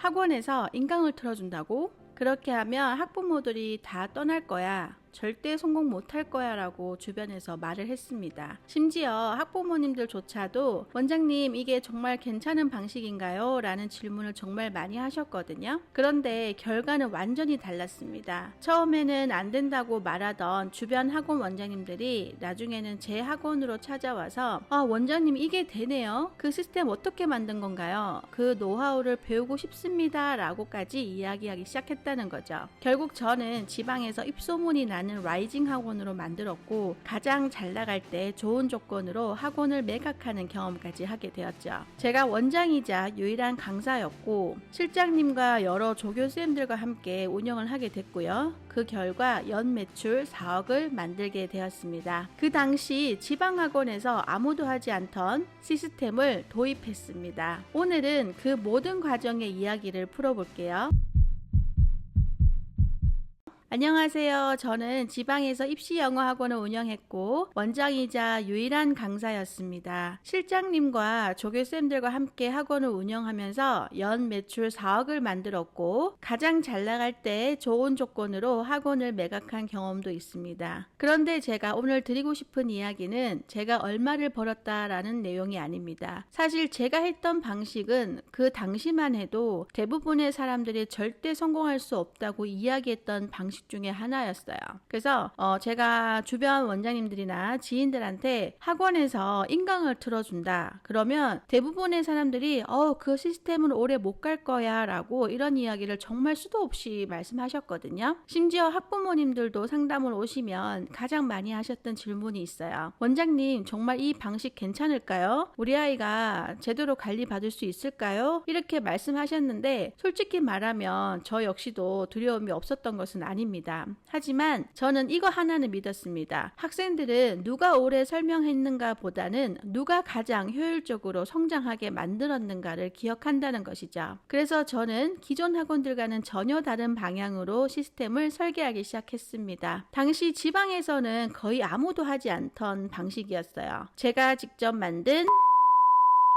학원에서 인강을 틀어준다고? 그렇게 하면 학부모들이 다 떠날 거야. 절대 성공 못할 거야 라고 주변에서 말을 했습니다. 심지어 학부모님들조차도 원장님 이게 정말 괜찮은 방식인가요? 라는 질문을 정말 많이 하셨거든요. 그런데 결과는 완전히 달랐습니다. 처음에는 안 된다고 말하던 주변 학원 원장님들이 나중에는 제 학원으로 찾아와서 원장님 이게 되네요. 그 시스템 어떻게 만든 건가요? 그 노하우를 배우고 싶습니다 라고까지 이야기하기 시작했다는 거죠. 결국 저는 지방에서 입소문이 나는 라이징 학원으로 만들었고 가장 잘 나갈 때 좋은 조건으로 학원을 매각하는 경험까지 하게 되었죠. 제가 원장이자 유일한 강사였고 실장님과 여러 조교쌤들과 함께 운영을 하게 됐고요. 그 결과 연 매출 4억을 만들게 되었습니다. 그 당시 지방학원에서 아무도 하지 않던 시스템을 도입했습니다. 오늘은 그 모든 과정의 이야기를 풀어볼게요. 안녕하세요. 저는 지방에서 입시 영어 학원을 운영했고 원장이자 유일한 강사였습니다. 실장님과 조교쌤들과 함께 학원을 운영하면서 연 매출 4억을 만들었고 가장 잘 나갈 때 좋은 조건으로 학원을 매각한 경험도 있습니다. 그런데 제가 오늘 드리고 싶은 이야기는 제가 얼마를 벌었다라는 내용이 아닙니다. 사실 제가 했던 방식은 그 당시만 해도 대부분의 사람들이 절대 성공할 수 없다고 이야기했던 방식 중에 하나였어요. 그래서 제가 주변 원장님들이나 지인들한테 학원에서 인강을 틀어준다. 그러면 대부분의 사람들이 그 시스템은 오래 못 갈 거야 라고 이런 이야기를 정말 수도 없이 말씀하셨거든요. 심지어 학부모님들도 상담을 오시면 가장 많이 하셨던 질문이 있어요. 원장님 정말 이 방식 괜찮을까요? 우리 아이가 제대로 관리받을 수 있을까요? 이렇게 말씀하셨는데 솔직히 말하면 저 역시도 두려움이 없었던 것은 아닙니다. 하지만 저는 이거 하나는 믿었습니다. 학생들은 누가 오래 설명했는가 보다는 누가 가장 효율적으로 성장하게 만들었는가를 기억한다는 것이죠. 그래서 저는 기존 학원들과는 전혀 다른 방향으로 시스템을 설계하기 시작했습니다. 당시 지방에서는 거의 아무도 하지 않던 방식이었어요. 제가 직접 만든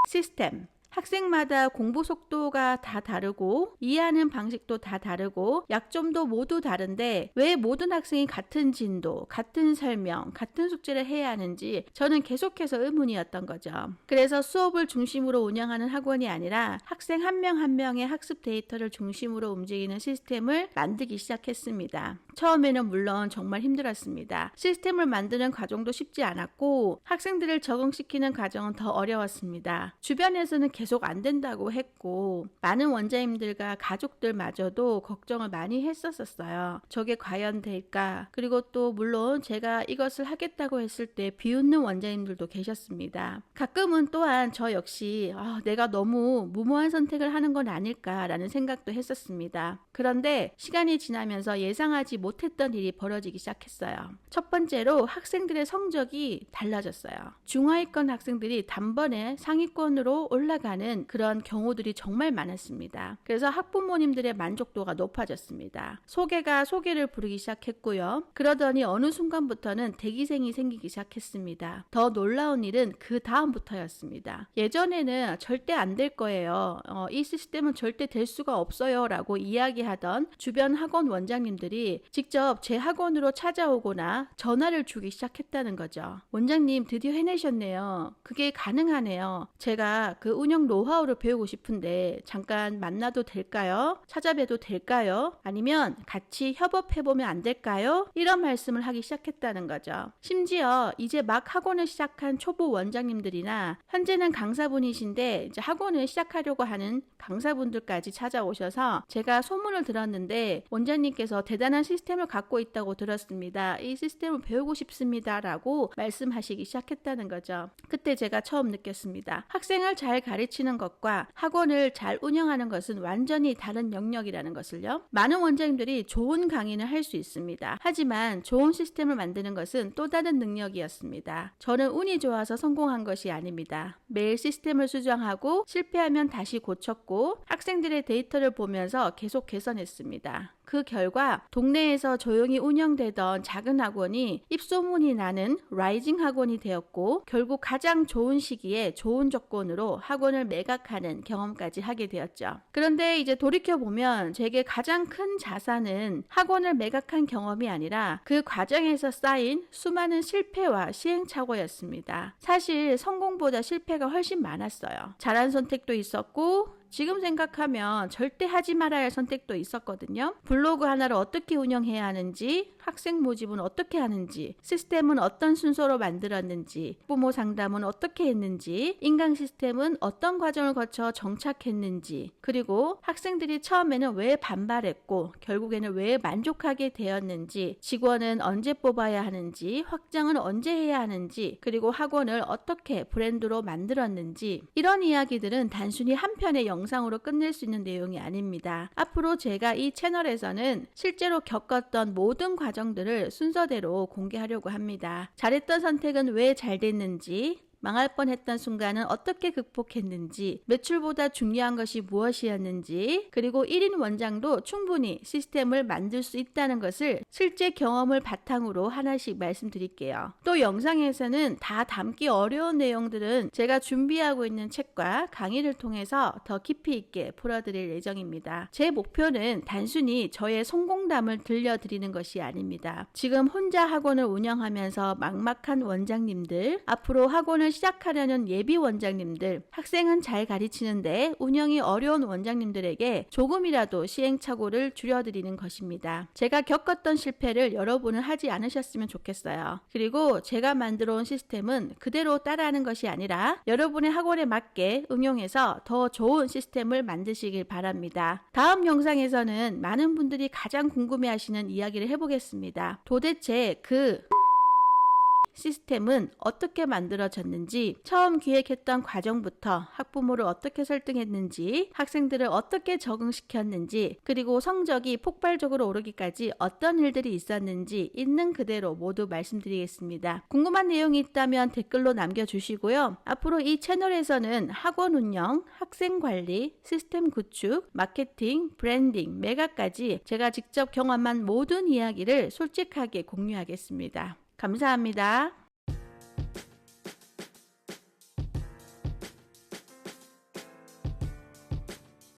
시스템. 학생마다 공부 속도가 다 다르고 이해하는 방식도 다 다르고 약점도 모두 다른데 왜 모든 학생이 같은 진도, 같은 설명, 같은 숙제를 해야 하는지 저는 계속해서 의문이었던 거죠. 그래서 수업을 중심으로 운영하는 학원이 아니라 학생 한 명 한 명의 학습 데이터를 중심으로 움직이는 시스템을 만들기 시작했습니다. 처음에는 물론 정말 힘들었습니다. 시스템을 만드는 과정도 쉽지 않았고 학생들을 적응시키는 과정은 더 어려웠습니다. 주변에서는 계속 안 된다고 했고 많은 원장님들과 가족들마저도 걱정을 많이 했었어요. 저게 과연 될까? 그리고 또 물론 제가 이것을 하겠다고 했을 때 비웃는 원장님들도 계셨습니다. 가끔은 또한 저 역시 내가 너무 무모한 선택을 하는 건 아닐까라는 생각도 했었습니다. 그런데 시간이 지나면서 예상하지 못했던 일이 벌어지기 시작했어요. 첫 번째로 학생들의 성적이 달라졌어요. 중하위권 학생들이 단번에 상위권으로 올라가는 그런 경우들이 정말 많았습니다. 그래서 학부모님들의 만족도가 높아졌습니다. 소개가 소개를 부르기 시작했고요. 그러더니 어느 순간부터는 대기생이 생기기 시작했습니다. 더 놀라운 일은 그 다음부터였습니다. 예전에는 절대 안 될 거예요. 이 시스템은 절대 될 수가 없어요 라고 이야기하던 주변 학원 원장님들이 직접 제 학원으로 찾아오거나 전화를 주기 시작했다는 거죠. 원장님 드디어 해내셨네요. 그게 가능하네요. 제가 그 운영 노하우를 배우고 싶은데 잠깐 만나도 될까요? 찾아뵈도 될까요? 아니면 같이 협업해보면 안 될까요? 이런 말씀을 하기 시작했다는 거죠. 심지어 이제 막 학원을 시작한 초보 원장님들이나 현재는 강사분이신데 이제 학원을 시작하려고 하는 강사분들까지 찾아오셔서 제가 소문을 들었는데 원장님께서 대단한 시스템을 갖고 있다고 들었습니다. 이 시스템을 배우고 싶습니다 라고 말씀하시기 시작했다는 거죠. 그때 제가 처음 느꼈습니다. 학생을 잘 가르치는 것과 학원을 잘 운영하는 것은 완전히 다른 영역이라는 것을요. 많은 원장님들이 좋은 강의는 할 수 있습니다. 하지만 좋은 시스템을 만드는 것은 또 다른 능력이었습니다. 저는 운이 좋아서 성공한 것이 아닙니다. 매일 시스템을 수정하고 실패하면 다시 고쳤고 학생들의 데이터를 보면서 계속 개선했습니다. 그 결과 동네에서 조용히 운영되던 작은 학원이 입소문이 나는 라이징 학원이 되었고, 결국 가장 좋은 시기에 좋은 조건으로 학원을 매각하는 경험까지 하게 되었죠. 그런데 이제 돌이켜보면 제게 가장 큰 자산은 학원을 매각한 경험이 아니라 그 과정에서 쌓인 수많은 실패와 시행착오였습니다. 사실 성공보다 실패가 훨씬 많았어요. 잘한 선택도 있었고, 지금 생각하면 절대 하지 말아야 할 선택도 있었거든요. 블로그 하나를 어떻게 운영해야 하는지, 학생 모집은 어떻게 하는지, 시스템은 어떤 순서로 만들었는지, 부모 상담은 어떻게 했는지, 인강 시스템은 어떤 과정을 거쳐 정착했는지, 그리고 학생들이 처음에는 왜 반발했고 결국에는 왜 만족하게 되었는지, 직원은 언제 뽑아야 하는지, 확장은 언제 해야 하는지, 그리고 학원을 어떻게 브랜드로 만들었는지, 이런 이야기들은 단순히 한 편의 영상으로 끝낼 수 있는 내용이 아닙니다. 앞으로 제가 이 채널에서는 실제로 겪었던 모든 과정들을 순서대로 공개하려고 합니다. 잘했던 선택은 왜 잘 됐는지, 망할 뻔했던 순간은 어떻게 극복했는지, 매출보다 중요한 것이 무엇이었는지, 그리고 1인 원장도 충분히 시스템을 만들 수 있다는 것을 실제 경험을 바탕으로 하나씩 말씀드릴게요. 또 영상에서는 다 담기 어려운 내용들은 제가 준비하고 있는 책과 강의를 통해서 더 깊이 있게 풀어드릴 예정입니다. 제 목표는 단순히 저의 성공담을 들려드리는 것이 아닙니다. 지금 혼자 학원을 운영하면서 막막한 원장님들, 앞으로 학원을 시작하려는 예비 원장님들, 학생은 잘 가르치는데 운영이 어려운 원장님들에게 조금이라도 시행착오를 줄여드리는 것입니다. 제가 겪었던 실패를 여러분은 하지 않으셨으면 좋겠어요. 그리고 제가 만들어 온 시스템은 그대로 따라하는 것이 아니라 여러분의 학원에 맞게 응용해서 더 좋은 시스템을 만드시길 바랍니다. 다음 영상에서는 많은 분들이 가장 궁금해하시는 이야기를 해보겠습니다. 도대체 그 시스템은 어떻게 만들어졌는지, 처음 기획했던 과정부터 학부모를 어떻게 설득했는지, 학생들을 어떻게 적응시켰는지, 그리고 성적이 폭발적으로 오르기까지 어떤 일들이 있었는지 있는 그대로 모두 말씀드리겠습니다. 궁금한 내용이 있다면 댓글로 남겨주시고요. 앞으로 이 채널에서는 학원 운영, 학생 관리, 시스템 구축, 마케팅, 브랜딩, 매각까지 제가 직접 경험한 모든 이야기를 솔직하게 공유하겠습니다. 감사합니다.